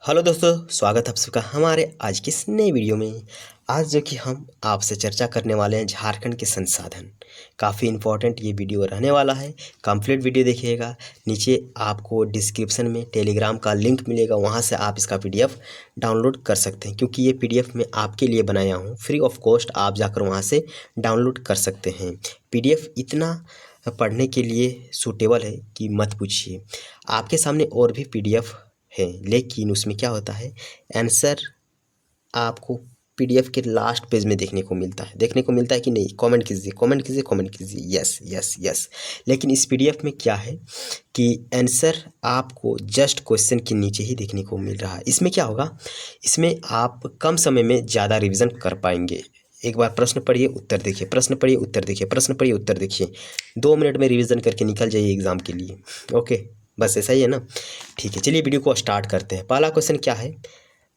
Hello दोस्तों, स्वागत है आप सबका हमारे आज की इस नई वीडियो में। आज जो कि हम आपसे चर्चा करने वाले हैं झारखंड के संसाधन। काफ़ी इम्पोर्टेंट ये वीडियो रहने वाला है। कंप्लीट वीडियो देखिएगा। नीचे आपको डिस्क्रिप्शन में टेलीग्राम का लिंक मिलेगा, वहाँ से आप इसका PDF डाउनलोड कर सकते हैं, क्योंकि ये PDF मैं आपके लिए बनाया हूँ फ्री ऑफ कॉस्ट। आप जाकर वहाँ से डाउनलोड कर सकते हैं। PDF इतना पढ़ने के लिए सूटेबल है कि मत पूछिए। आपके सामने और भी PDF है, लेकिन उसमें क्या होता है, आंसर आपको PDF के लास्ट पेज में देखने को मिलता है कि नहीं? कमेंट कीजिए, कमेंट कीजिए, कमेंट कीजिए, यस यस यस। लेकिन इस PDF में क्या है कि आंसर आपको जस्ट क्वेश्चन के नीचे ही देखने को मिल रहा है। इसमें क्या होगा, इसमें आप कम समय में ज़्यादा रिवीजन कर पाएंगे। एक बार प्रश्न पढ़िए, उत्तर देखिए, प्रश्न पढ़िए, उत्तर देखिए, प्रश्न पढ़िए, उत्तर देखिए। 2 मिनट में रिवीजन करके निकल जाइए एग्ज़ाम के लिए। ओके, बस ऐसा ही है ना? ठीक है, चलिए वीडियो को स्टार्ट करते हैं। पहला क्वेश्चन क्या है,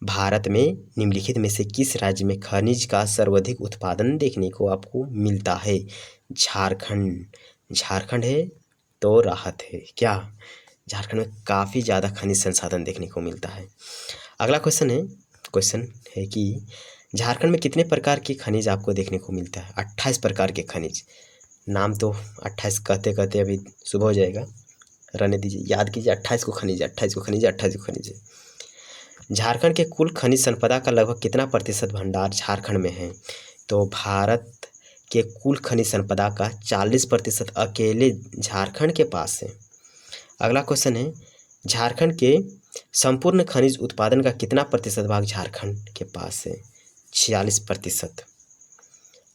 भारत में निम्नलिखित में से किस राज्य में खनिज का सर्वाधिक उत्पादन देखने को आपको मिलता है? झारखंड। झारखंड है तो राहत है क्या? झारखंड में काफ़ी ज़्यादा खनिज संसाधन देखने को मिलता है। अगला क्वेश्चन है कि झारखंड में कितने प्रकार के खनिज आपको देखने को मिलता है? 28 प्रकार के खनिज। नाम तो 28 कहते कहते अभी सुबह हो जाएगा, रहने दीजिए, याद कीजिए। 28 को खनिज, 28 को खनिज, 28 को खनिज। झारखंड के कुल खनिज संपदा का लगभग कितना प्रतिशत भंडार झारखंड में है? तो भारत के कुल खनिज संपदा का 40% अकेले झारखंड के पास है। अगला क्वेश्चन है, झारखंड के संपूर्ण खनिज उत्पादन का कितना प्रतिशत भाग झारखंड के पास है? 46%।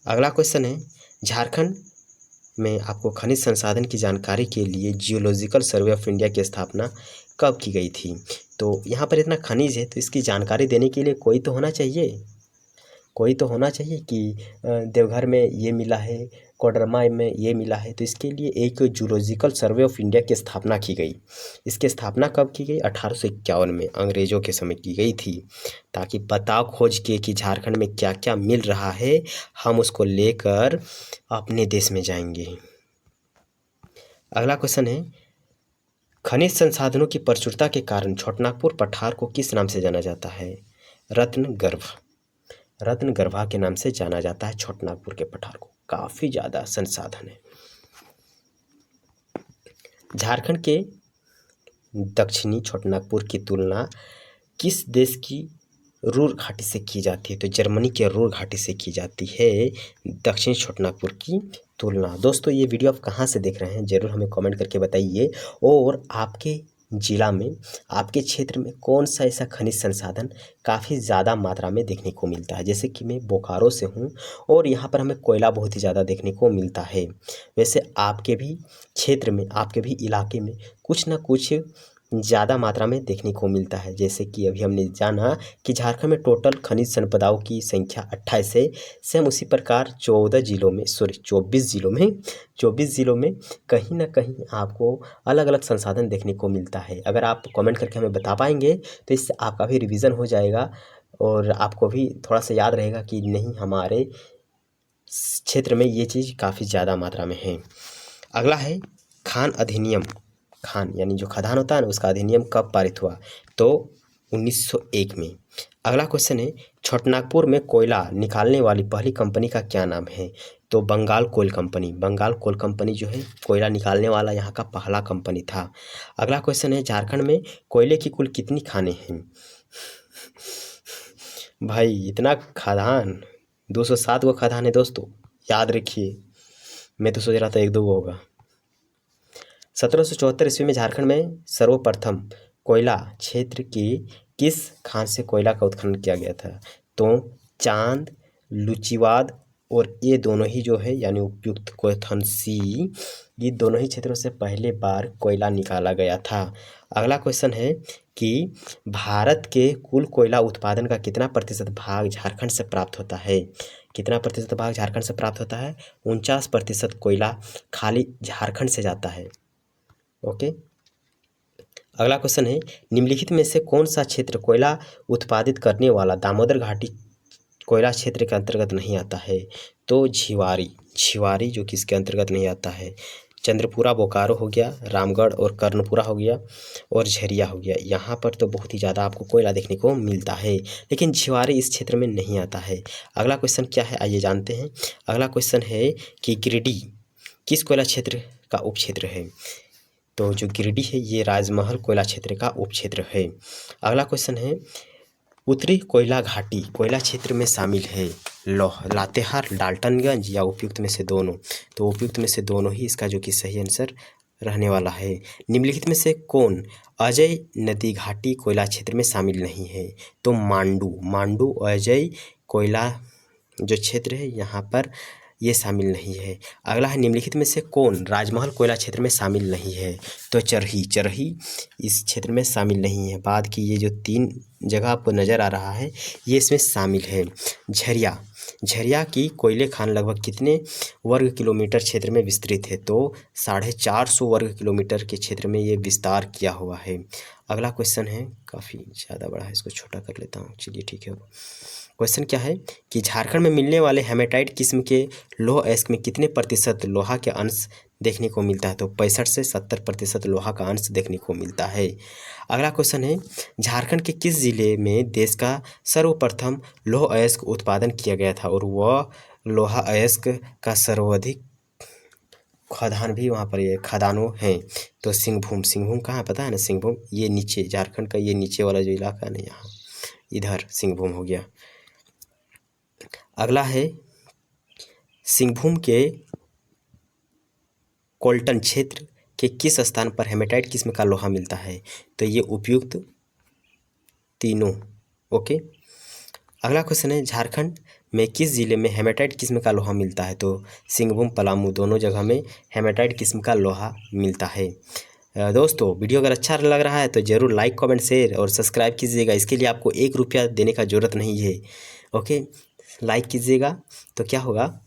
अगला क्वेश्चन है, झारखंड में आपको खनिज संसाधन की जानकारी के लिए जियोलॉजिकल सर्वे ऑफ इंडिया की स्थापना कब की गई थी? तो यहाँ पर इतना खनिज है तो इसकी जानकारी देने के लिए कोई तो होना चाहिए, कि देवघर में ये मिला है, कोडरमा में ये मिला है, तो इसके लिए एक जूलॉजिकल सर्वे ऑफ इंडिया की स्थापना की गई। इसकी स्थापना कब की गई? 1851 में अंग्रेज़ों के समय की गई थी, ताकि पता खोज के कि झारखंड में क्या क्या मिल रहा है, हम उसको लेकर अपने देश में जाएंगे। अगला क्वेश्चन है, खनिज संसाधनों की प्रचुरता के कारण छोटनागपुर पठार को किस नाम से जाना जाता है? रत्नगर्भा के नाम से जाना जाता है छोटनागपुर के पठार को। काफ़ी ज़्यादा संसाधन है। झारखंड के दक्षिणी छोटनागपुर की तुलना किस देश की रूर घाटी से की जाती है? तो जर्मनी के रूर घाटी से की जाती है दक्षिणी छोटनागपुर की तुलना। दोस्तों, ये वीडियो आप कहाँ से देख रहे हैं ज़रूर हमें कमेंट करके बताइए, और आपके ज़िला में, आपके क्षेत्र में कौन सा ऐसा खनिज संसाधन काफ़ी ज़्यादा मात्रा में देखने को मिलता है। जैसे कि मैं बोकारो से हूँ और यहाँ पर हमें कोयला बहुत ही ज़्यादा देखने को मिलता है। वैसे आपके भी क्षेत्र में, आपके भी इलाके में कुछ ना कुछ ज़्यादा मात्रा में देखने को मिलता है। जैसे कि अभी हमने जाना कि झारखंड में टोटल खनिज संपदाओं की संख्या 28 है। सेम उसी प्रकार 24 ज़िलों में कहीं ना कहीं आपको अलग अलग संसाधन देखने को मिलता है। अगर आप कमेंट करके हमें बता पाएंगे तो इससे आपका भी रिवीजन हो जाएगा और आपको भी थोड़ा सा याद रहेगा कि नहीं, हमारे क्षेत्र में ये चीज़ काफ़ी ज़्यादा मात्रा में है। अगला है खान अधिनियम। खान यानी जो खदान होता है ना, उसका अधिनियम कब पारित हुआ? तो 1901 में। अगला क्वेश्चन है, छोटनागपुर में कोयला निकालने वाली पहली कंपनी का क्या नाम है? तो Bengal Coal Company. Bengal Coal Company जो है कोयला निकालने वाला यहाँ का पहला कंपनी था। अगला क्वेश्चन है, झारखंड में कोयले की कुल कितनी खानें हैं? भाई इतना खदान, 207 गो खदान है दोस्तों, याद रखिए। मैं तो सोच रहा था 1-2 गो होगा। 1774 ईस्वी में झारखंड में सर्वप्रथम कोयला क्षेत्र की किस खान से कोयला का उत्खनन किया गया था? तो चांद, लुचिवाद और ये दोनों ही जो है यानी उपयुक्त क्वेश्चन सी, ये दोनों ही क्षेत्रों से पहले बार कोयला निकाला गया था। अगला क्वेश्चन है कि भारत के कुल कोयला उत्पादन का कितना प्रतिशत भाग झारखंड से प्राप्त होता है? कितना प्रतिशत भाग झारखंड से प्राप्त होता है? 49% कोयला खाली झारखंड से जाता है। ओके। अगला क्वेश्चन है, निम्नलिखित में से कौन सा क्षेत्र कोयला उत्पादित करने वाला दामोदर घाटी कोयला क्षेत्र के अंतर्गत नहीं आता है? तो झिवारी जो कि इसके अंतर्गत नहीं आता है। चंद्रपुरा बोकारो हो गया, रामगढ़ और कर्णपुरा हो गया और झरिया हो गया। यहाँ पर तो बहुत ही ज़्यादा आपको कोयला देखने को मिलता है, लेकिन झिवारी इस क्षेत्र में नहीं आता है। अगला क्वेश्चन क्या है, आइए जानते हैं। अगला क्वेश्चन है कि गिरिडीह किस कोयला क्षेत्र का उपक्षेत्र है। तो जो गिरिडीह है ये राजमहल कोयला क्षेत्र का उपक्षेत्र है। अगला क्वेश्चन है उत्तरी कोयला घाटी कोयला क्षेत्र में शामिल है लातेहार, डाल्टनगंज या उपयुक्त में से दोनों। तो उपयुक्त में से दोनों ही इसका जो कि सही आंसर रहने वाला है। निम्नलिखित में से कौन अजय नदी घाटी कोयला क्षेत्र में शामिल नहीं है। तो मांडू अजय कोयला जो क्षेत्र है यहाँ पर ये शामिल नहीं है। अगला है निम्नलिखित में से कौन राजमहल कोयला क्षेत्र में शामिल नहीं है। तो चरही इस क्षेत्र में शामिल नहीं है। बाद की ये जो 3 जगह आपको नज़र आ रहा है ये इसमें शामिल है। झरिया की कोयले खान लगभग कितने वर्ग किलोमीटर क्षेत्र में विस्तृत है। तो 450 वर्ग किलोमीटर के क्षेत्र में ये विस्तार किया हुआ है। अगला क्वेश्चन है, काफ़ी ज़्यादा बड़ा है, इसको छोटा कर लेता हूँ, चलिए ठीक है। क्वेश्चन क्या है कि झारखंड में मिलने वाले हेमेटाइट किस्म के लौह अयस्क में कितने प्रतिशत लोहा के अंश देखने को मिलता है। तो 65 से 70% लोहा का अंश देखने को मिलता है। अगला क्वेश्चन है झारखंड के किस जिले में देश का सर्वप्रथम लौह अयस्क उत्पादन किया गया था और वह लोहा अयस्क का सर्वाधिक खदान भी वहाँ पर ये खदानों हैं। तो सिंहभूम कहाँ है पता है ना, सिंहभूम ये नीचे झारखंड का ये नीचे वाला जो इलाका है ना यहाँ इधर सिंहभूम हो गया। अगला है सिंहभूम के कोल्टन क्षेत्र के किस स्थान पर हेमेटाइट किस्म का लोहा मिलता है। तो ये उपयुक्त तीनों। ओके। अगला क्वेश्चन है झारखंड में किस जिले में हेमेटाइट किस्म का लोहा मिलता है। तो सिंहभूम पलामू दोनों जगह में हेमेटाइट किस्म का लोहा मिलता है। दोस्तों वीडियो अगर अच्छा लग रहा है तो ज़रूर लाइक कमेंट शेयर और सब्सक्राइब कीजिएगा। इसके लिए आपको 1 रुपया देने का ज़रूरत नहीं है। ओके, लाइक कीजिएगा तो क्या होगा,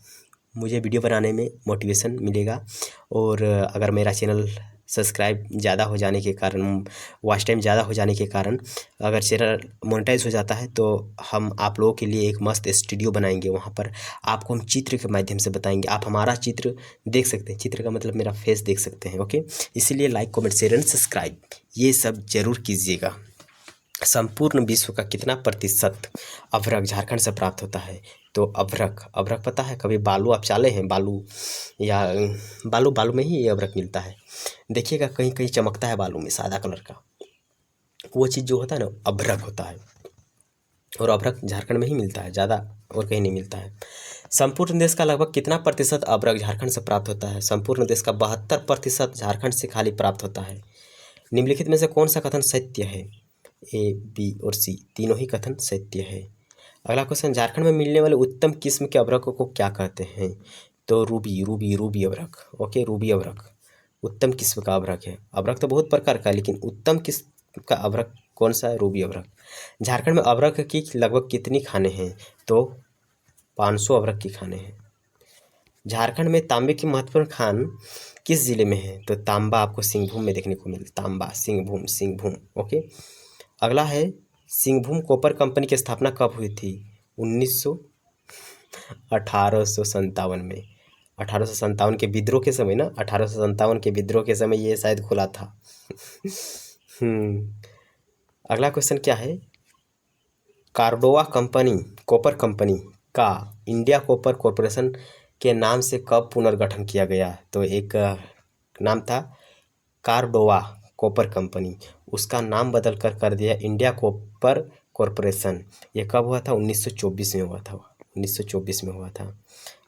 मुझे वीडियो बनाने में मोटिवेशन मिलेगा। और अगर मेरा चैनल सब्सक्राइब ज़्यादा हो जाने के कारण, वॉच टाइम ज़्यादा हो जाने के कारण अगर चैनल मोनेटाइज हो जाता है तो हम आप लोगों के लिए एक मस्त स्टूडियो बनाएंगे। वहाँ पर आपको हम चित्र के माध्यम से बताएंगे, आप हमारा चित्र देख सकते हैं। चित्र का मतलब मेरा फेस देख सकते हैं। ओके, इसीलिए like comment share and subscribe ये सब जरूर कीजिएगा। संपूर्ण विश्व का कितना प्रतिशत अभ्रक झारखंड से प्राप्त होता है। तो अभ्रक पता है, कभी बालू आप चाले हैं, बालू या बालू में ही ये अभ्रक मिलता है। देखिएगा कहीं कहीं चमकता है बालू में सादा कलर का, वो चीज़ जो होता है ना अभ्रक होता है। और अभ्रक झारखंड में ही मिलता है, ज़्यादा और कहीं नहीं मिलता है। संपूर्ण देश का लगभग कितना प्रतिशत अभ्रक झारखंड से प्राप्त होता है। संपूर्ण देश का 72% झारखंड से खाली प्राप्त होता है। निम्नलिखित में से कौन सा कथन सत्य है। ए, बी और सी तीनों ही कथन सत्य है। अगला क्वेश्चन, झारखंड में मिलने वाले उत्तम किस्म के अभ्रकों को क्या कहते हैं। तो रूबी अभ्रक। ओके, रूबी अभ्रक उत्तम किस्म का अभ्रक है। अभ्रक तो बहुत प्रकार का, लेकिन उत्तम किस्म का अभ्रक कौन सा है, रूबी अभ्रक। झारखंड में अभ्रक की लगभग कितनी खाने हैं। तो 500 अभ्रक की खाने हैं। झारखंड में तांबे की महत्वपूर्ण खान किस जिले में है। तो तांबा आपको सिंहभूम में देखने को मिलता, तांबा सिंहभूम। ओके। अगला है सिंहभूम कॉपर कंपनी की स्थापना कब हुई थी। 1857 में। 1857 के विद्रोह के समय ना, 1857 के विद्रोह के समय ये शायद खुला था। अगला क्वेश्चन क्या है, कार्डोवा कंपनी कॉपर कंपनी का इंडिया कॉपर कॉरपोरेशन के नाम से कब पुनर्गठन किया गया। तो एक नाम था कार्डोवा कॉपर कंपनी, उसका नाम बदल कर दिया इंडिया कॉपर कॉरपोरेशन। ये कब हुआ था, 1924 में हुआ था। 1924 में हुआ था।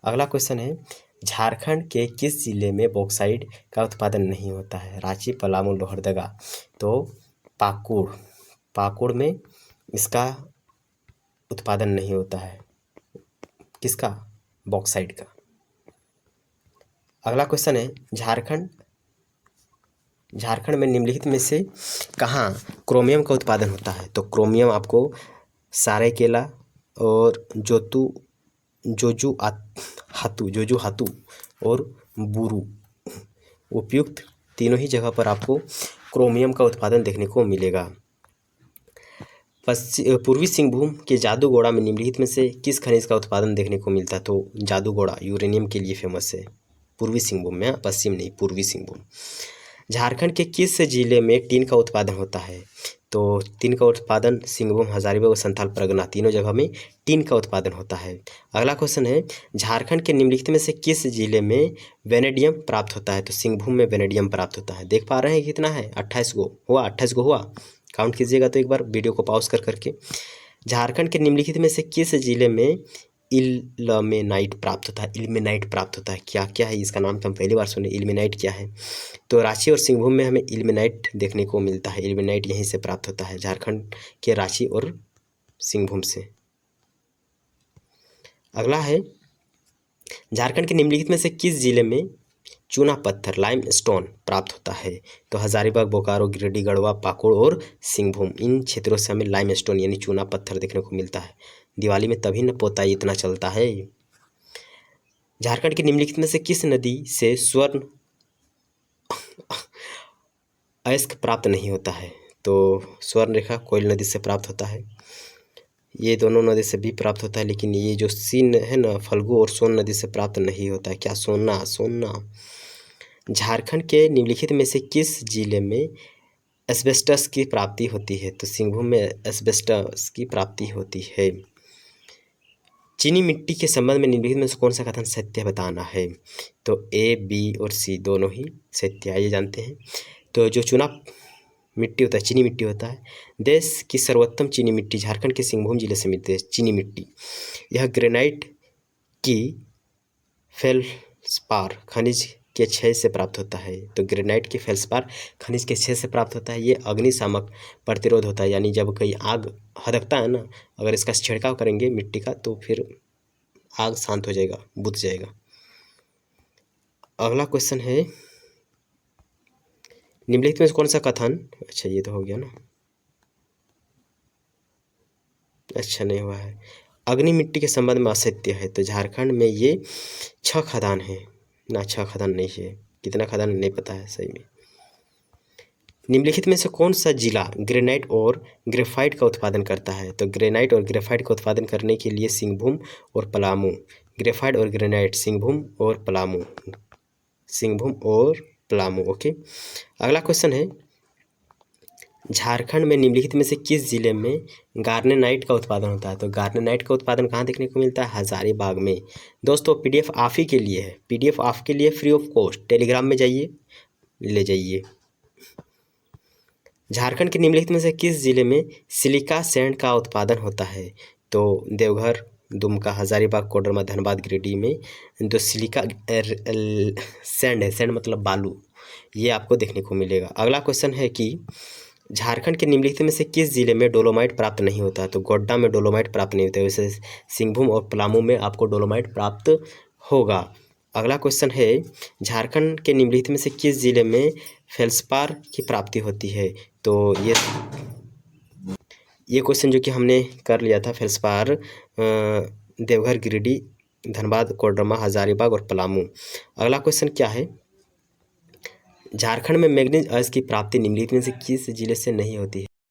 अगला क्वेश्चन है झारखंड के किस जिले में बॉक्साइट का उत्पादन नहीं होता है। रांची, पलामू, लोहरदगा। तो पाकुड़ में इसका उत्पादन नहीं होता है। किसका, बॉक्साइट का। अगला क्वेश्चन है झारखंड में निम्नलिखित में से कहाँ क्रोमियम का उत्पादन होता है। तो क्रोमियम आपको सारायकेला और जोजू हातू और बुरू, उपयुक्त तीनों ही जगह पर आपको क्रोमियम का उत्पादन देखने को मिलेगा। पूर्वी सिंहभूम के जादूगोड़ा में निम्नलिखित में से किस खनिज का उत्पादन देखने को मिलता है। तो जादूगोड़ा यूरेनियम के लिए फेमस है। पूर्वी सिंहभूम में, पश्चिम नहीं, पूर्वी सिंहभूम। झारखंड के किस जिले में टीन का उत्पादन होता है? तो टीन का उत्पादन सिंहभूम, हजारीबाग और संथाल परगना तीनों जगह में टीन का उत्पादन होता है। अगला क्वेश्चन है, झारखंड के निम्नलिखित में से किस जिले में वेनेडियम प्राप्त होता है? तो सिंहभूम में वेनेडियम प्राप्त होता है। देख पा रहे हैं कितना है? 28 गो हुआ, 28 गो हुआ। काउंट कीजिएगा तो एक बार वीडियो को पॉज कर करके। झारखंड के निम्नलिखित में से किस जिले में इल्मेनाइट प्राप्त होता है? इल्मेनाइट प्राप्त होता है, क्या क्या है इसका नाम तो हम पहली बार सुने। इल्मेनाइट क्या है? तो रांची और सिंहभूम में हमें इल्मेनाइट देखने को मिलता है। इल्मेनाइट यहीं से प्राप्त होता है, झारखंड के रांची और सिंहभूम से। अगला है, झारखंड के निम्नलिखित में से किस जिले में चूना पत्थर लाइम स्टोन प्राप्त होता है? तो हजारीबाग, बोकारो, गिरिडीह, गढ़वा, पाकुड़ और सिंहभूम, इन क्षेत्रों से हमें लाइम स्टोन यानी चूना पत्थर देखने को मिलता है। दिवाली में तभी न पोताई इतना चलता है। झारखंड के निम्नलिखित में से किस नदी से स्वर्ण अयस्क प्राप्त नहीं होता है? तो स्वर्ण रेखा कोयल नदी से प्राप्त होता है। ये दोनों नदी से भी प्राप्त होता है, लेकिन ये जो सीन है ना, फल्गु और सोन नदी से प्राप्त नहीं होता है। क्या? सोना। झारखंड के निम्नलिखित में से किस जिले में एस्बेस्टस की प्राप्ति होती है? तो सिंहभूम में एस्बेस्टस की प्राप्ति होती है। चीनी मिट्टी के संबंध में निम्नलिखित में से कौन सा कथन सत्य बताना है? तो ए, बी और सी दोनों ही सत्य है, ये जानते हैं। तो जो चूना मिट्टी होता है, चीनी मिट्टी होता है, देश की सर्वोत्तम चीनी मिट्टी झारखंड के सिंहभूम जिले से मिलती है। चीनी मिट्टी यह ग्रेनाइट की फेल्सपार खनिज के क्षय से प्राप्त होता है। तो ग्रेनाइट के फेल्सपार खनिज के क्षय से प्राप्त होता है। ये अग्निशामक प्रतिरोध होता है, यानी जब कोई आग हदकता है ना, अगर इसका छिड़काव करेंगे मिट्टी का तो फिर आग शांत हो जाएगा, बुझ जाएगा। अगला क्वेश्चन है, निम्नलिखित में कौन सा कथन, अच्छा ये तो हो गया ना, अच्छा नहीं हुआ है। अग्नि मिट्टी के संबंध में असत्य है। तो झारखंड में ये 6 खदान है ना, 6 खदान नहीं है, कितना खदान नहीं पता है सही में। निम्नलिखित में से कौन सा जिला ग्रेनाइट और ग्रेफाइट का उत्पादन करता है? तो ग्रेनाइट और ग्रेफाइट का उत्पादन करने के लिए सिंहभूम और पलामू। ग्रेफाइट और ग्रेनाइट, सिंहभूम और पलामू, सिंहभूम और पलामू। ओके। अगला क्वेश्चन है, झारखंड में निम्नलिखित में से किस जिले में गार्नेनाइट का उत्पादन होता है? तो गार्नेनाइट का उत्पादन कहाँ देखने को मिलता है? हजारीबाग में। दोस्तों पीडीएफ आप ही के लिए है, पीडीएफ आप के लिए फ्री ऑफ कॉस्ट, टेलीग्राम में जाइए ले जाइए। झारखंड के निम्नलिखित में से किस जिले में सिलिका सैंड का उत्पादन होता है? तो देवघर, दुमका, हजारीबाग, कोडरमा, धनबाद, गिरिडीह में जो सिलिका सैंड है, सैंड मतलब बालू, ये आपको देखने को मिलेगा। अगला क्वेश्चन है कि झारखंड के निम्नलिखित में से किस जिले में डोलोमाइट प्राप्त नहीं होता है? तो गोड्डा में डोलोमाइट प्राप्त नहीं होता है, वैसे सिंहभूम और पलामू में आपको डोलोमाइट प्राप्त होगा। अगला क्वेश्चन है, झारखंड के निम्नलिखित में से किस जिले में फेल्सपार की प्राप्ति होती है? तो ये क्वेश्चन जो कि हमने कर लिया था, फेल्सपार देवघर, गिरिडीह, धनबाद, कोडरमा, हजारीबाग और पलामू। अगला क्वेश्चन क्या है, झारखंड में मैग्नीज अयस्क की प्राप्ति निम्नलिखित में से किस जिले से नहीं होती है?